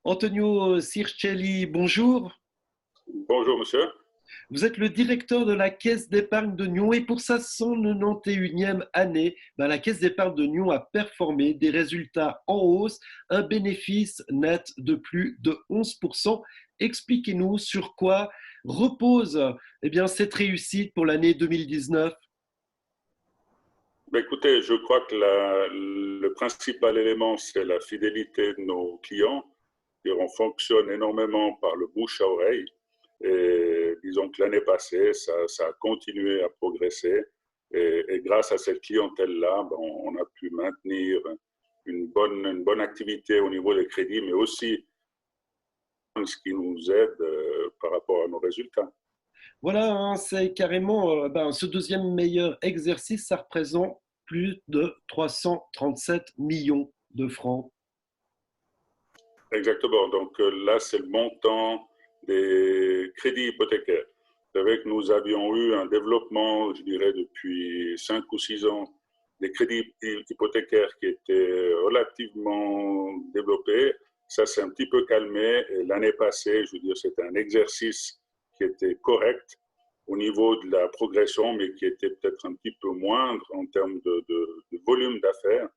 Antonio Circelli, bonjour. Bonjour monsieur. Vous êtes le directeur de la Caisse d'épargne de Nyon et pour sa 191e année, la Caisse d'épargne de Nyon a performé des résultats en hausse, un bénéfice net de plus de 11%. Expliquez-nous sur quoi repose cette réussite pour l'année 2019. Écoutez, je crois que le principal élément, c'est la fidélité de nos clients. On fonctionne énormément par le bouche à oreille. Et disons que l'année passée, ça a continué à progresser. Et grâce à cette clientèle-là, on a pu maintenir une bonne activité au niveau des crédits, mais aussi ce qui nous aide par rapport à nos résultats. Voilà, hein, c'est carrément ce deuxième meilleur exercice, ça représente plus de 337 millions de francs. Exactement. Donc là, c'est le montant des crédits hypothécaires. Vous savez que nous avions eu un développement, je dirais, depuis 5 ou 6 ans, des crédits hypothécaires qui étaient relativement développés. Ça s'est un petit peu calmé. Et l'année passée, je veux dire, c'était un exercice qui était correct au niveau de la progression, mais qui était peut-être un petit peu moindre en termes de volume d'affaires.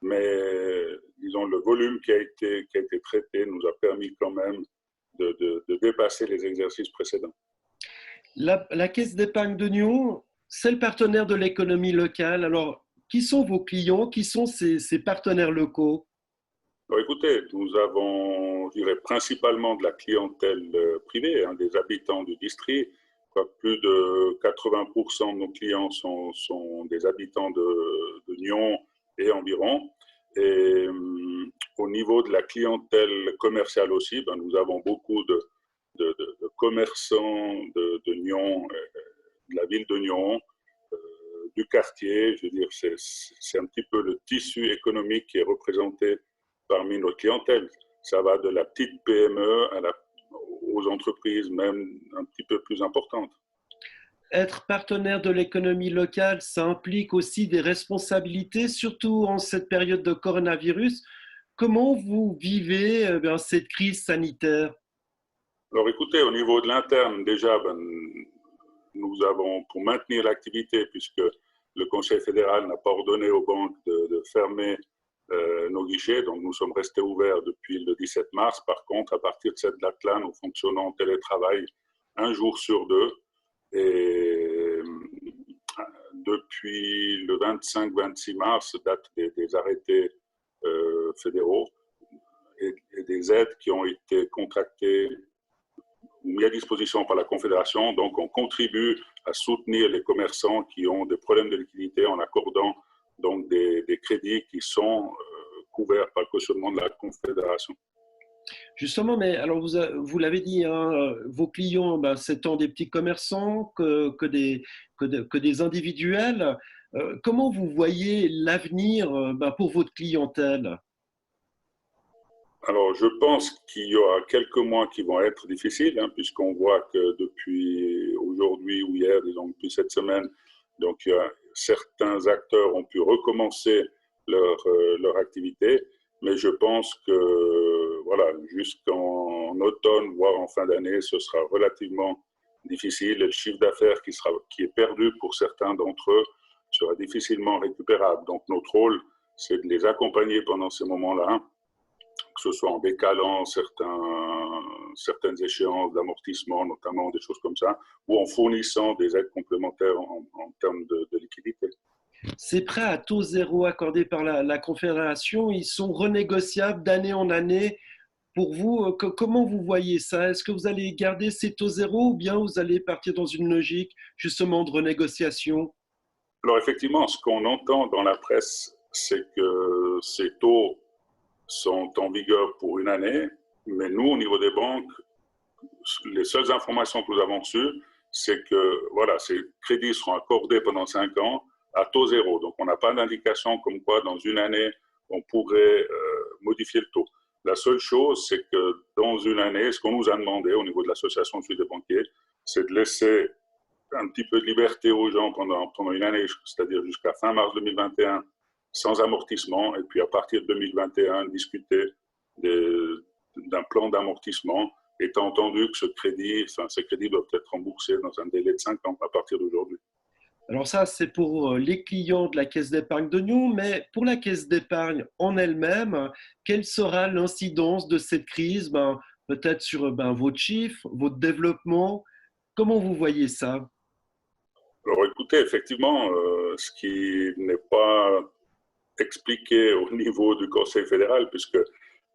Mais disons, le volume qui a été traité nous a permis quand même de dépasser les exercices précédents. La Caisse d'épargne de Nyon, c'est le partenaire de l'économie locale. Alors, qui sont vos clients? Qui sont ces partenaires locaux? Alors écoutez, nous avons, je dirais, principalement de la clientèle privée, hein, des habitants du district. Plus de 80% de nos clients sont des habitants de Nyon et environ. Et au niveau de la clientèle commerciale aussi, nous avons beaucoup de commerçants de Nyon, de la ville de Nyon, du quartier. Je veux dire, c'est un petit peu le tissu économique qui est représenté parmi notre clientèle. Ça va de la petite PME aux entreprises même un petit peu plus importantes. Être partenaire de l'économie locale, ça implique aussi des responsabilités, surtout en cette période de coronavirus. Comment vous vivez cette crise sanitaire? Alors écoutez, au niveau de l'interne, déjà, nous avons, pour maintenir l'activité, puisque le Conseil fédéral n'a pas ordonné aux banques de fermer nos guichets, donc nous sommes restés ouverts depuis le 17 mars. Par contre, à partir de cette date-là, nous fonctionnons en télétravail un jour sur deux. Et depuis le 25-26 mars, date des arrêtés fédéraux et des aides qui ont été contractées mis à disposition par la Confédération. Donc, on contribue à soutenir les commerçants qui ont des problèmes de liquidité en accordant donc des crédits qui sont couverts par le cautionnement de la Confédération. Justement, mais alors vous l'avez dit, hein, vos clients, c'est tant des petits commerçants que des individuels. Comment vous voyez l'avenir pour votre clientèle? Alors, je pense qu'il y aura quelques mois qui vont être difficiles, hein, puisqu'on voit que depuis aujourd'hui ou hier, disons depuis cette semaine, donc certains acteurs ont pu recommencer leur activité, mais je pense que voilà, jusqu'en automne, voire en fin d'année, ce sera relativement difficile. Et le chiffre d'affaires qui est perdu pour certains d'entre eux sera difficilement récupérable. Donc, notre rôle, c'est de les accompagner pendant ces moments-là, que ce soit en décalant certaines échéances d'amortissement, notamment des choses comme ça, ou en fournissant des aides complémentaires en termes de liquidité. Ces prêts à taux zéro accordés par la Confédération, ils sont renégociables d'année en année. Pour vous, comment vous voyez ça? Est-ce que vous allez garder ces taux zéro ou bien vous allez partir dans une logique justement de renégociation? Alors effectivement, ce qu'on entend dans la presse, c'est que ces taux sont en vigueur pour une année, mais nous, au niveau des banques, les seules informations que nous avons reçues, c'est que voilà, ces crédits seront accordés pendant 5 ans à taux zéro. Donc, on n'a pas d'indication comme quoi, dans une année, on pourrait modifier le taux. La seule chose, c'est que dans une année, ce qu'on nous a demandé au niveau de l'Association suisse des banquiers, c'est de laisser un petit peu de liberté aux gens pendant une année, c'est-à-dire jusqu'à fin mars 2021, sans amortissement, et puis à partir de 2021, discuter d'un plan d'amortissement, étant entendu que ces crédits doivent être remboursés dans un délai de 5 ans à partir d'aujourd'hui. Alors ça, c'est pour les clients de la Caisse d'épargne de Nyon, mais pour la Caisse d'épargne en elle-même, quelle sera l'incidence de cette crise, peut-être sur votre chiffre, votre développement? Comment vous voyez ça? Alors écoutez, effectivement, ce qui n'est pas expliqué au niveau du Conseil fédéral, puisque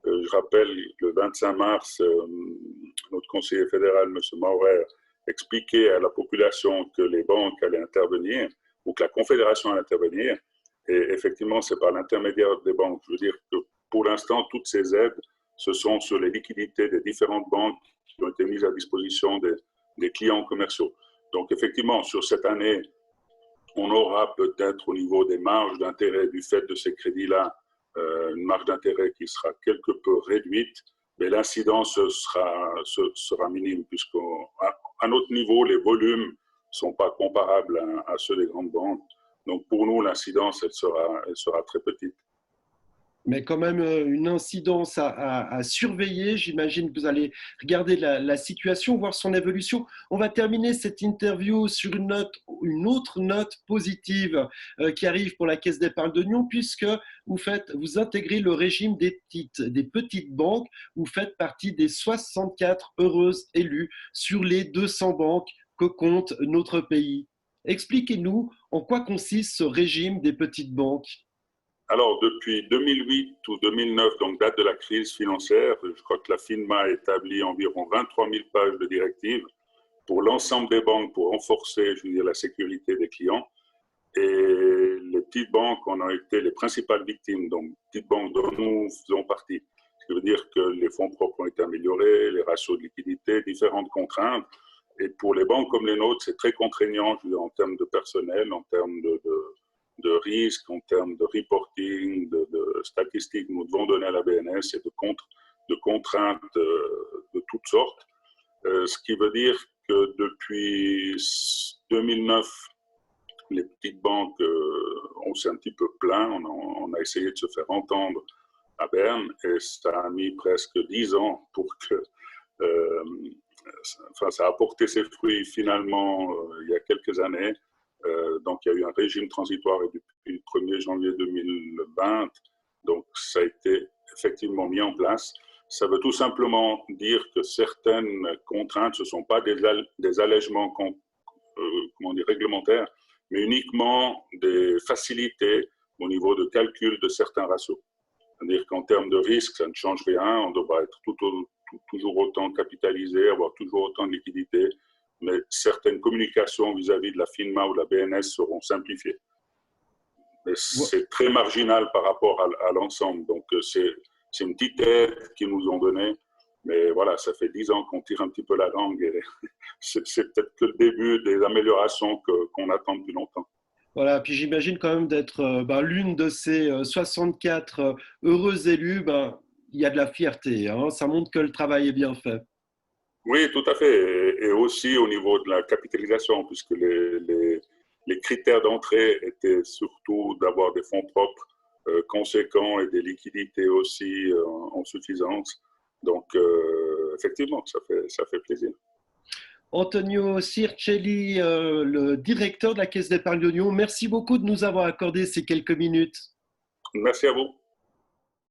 je rappelle, le 25 mars, notre conseiller fédéral, M. Maurer, expliquait à la population que les banques allaient intervenir, ou que la Confédération allait intervenir, et effectivement, c'est par l'intermédiaire des banques. Je veux dire que pour l'instant, toutes ces aides, ce sont sur les liquidités des différentes banques qui ont été mises à disposition des clients commerciaux. Donc effectivement, sur cette année, on aura peut-être au niveau des marges d'intérêt du fait de ces crédits-là, une marge d'intérêt qui sera quelque peu réduite, mais l'incidence sera minime, puisqu'à notre niveau, les volumes ne sont pas comparables à ceux des grandes banques. Donc pour nous, l'incidence, elle sera très petite. Mais quand même une incidence à surveiller. J'imagine que vous allez regarder la situation, voir son évolution. On va terminer cette interview sur une autre note positive qui arrive pour la Caisse d'épargne de Nyon, puisque vous intégrez le régime des petites banques. Vous faites partie des 64 heureuses élues sur les 200 banques que compte notre pays. Expliquez-nous en quoi consiste ce régime des petites banques. Alors, depuis 2008 ou 2009, donc date de la crise financière, je crois que la FINMA a établi environ 23 000 pages de directives pour l'ensemble des banques pour renforcer, je veux dire, la sécurité des clients. Et les petites banques en ont été les principales victimes, donc petites banques dont nous faisons partie. Ce qui veut dire que les fonds propres ont été améliorés, les ratios de liquidité, différentes contraintes. Et pour les banques comme les nôtres, c'est très contraignant, je veux dire, en termes de personnel, en termes de risques, en termes de reporting, de statistiques nous devons donner à la BNS et de contraintes de toutes sortes. Ce qui veut dire que depuis 2009, les petites banques, on s'est un petit peu plaint, on a essayé de se faire entendre à Berne et ça a mis presque 10 ans pour que ça a porté ses fruits finalement il y a quelques années. Donc, il y a eu un régime transitoire et depuis le 1er janvier 2020, donc ça a été effectivement mis en place. Ça veut tout simplement dire que certaines contraintes, ce ne sont pas des allègements réglementaires, mais uniquement des facilités au niveau de calcul de certains ratios. C'est-à-dire qu'en termes de risque, ça ne change rien, on devra être toujours autant capitalisé, avoir toujours autant de liquidités, mais certaines communications vis-à-vis de la FINMA ou de la BNS seront simplifiées. Mais c'est très marginal par rapport à l'ensemble. Donc, c'est une petite aide qu'ils nous ont donnée. Mais voilà, ça fait 10 ans qu'on tire un petit peu la langue et c'est peut-être que le début des améliorations qu'on attend depuis longtemps. Voilà, puis j'imagine quand même d'être l'une de ces 64 heureux élus, il y a de la fierté, hein, ça montre que le travail est bien fait. Oui, tout à fait. Et aussi au niveau de la capitalisation, puisque les critères d'entrée étaient surtout d'avoir des fonds propres conséquents et des liquidités aussi en suffisance. Donc, effectivement, ça fait plaisir. Antonio Circelli, le directeur de la Caisse d'épargne de Nyon, merci beaucoup de nous avoir accordé ces quelques minutes. Merci à vous.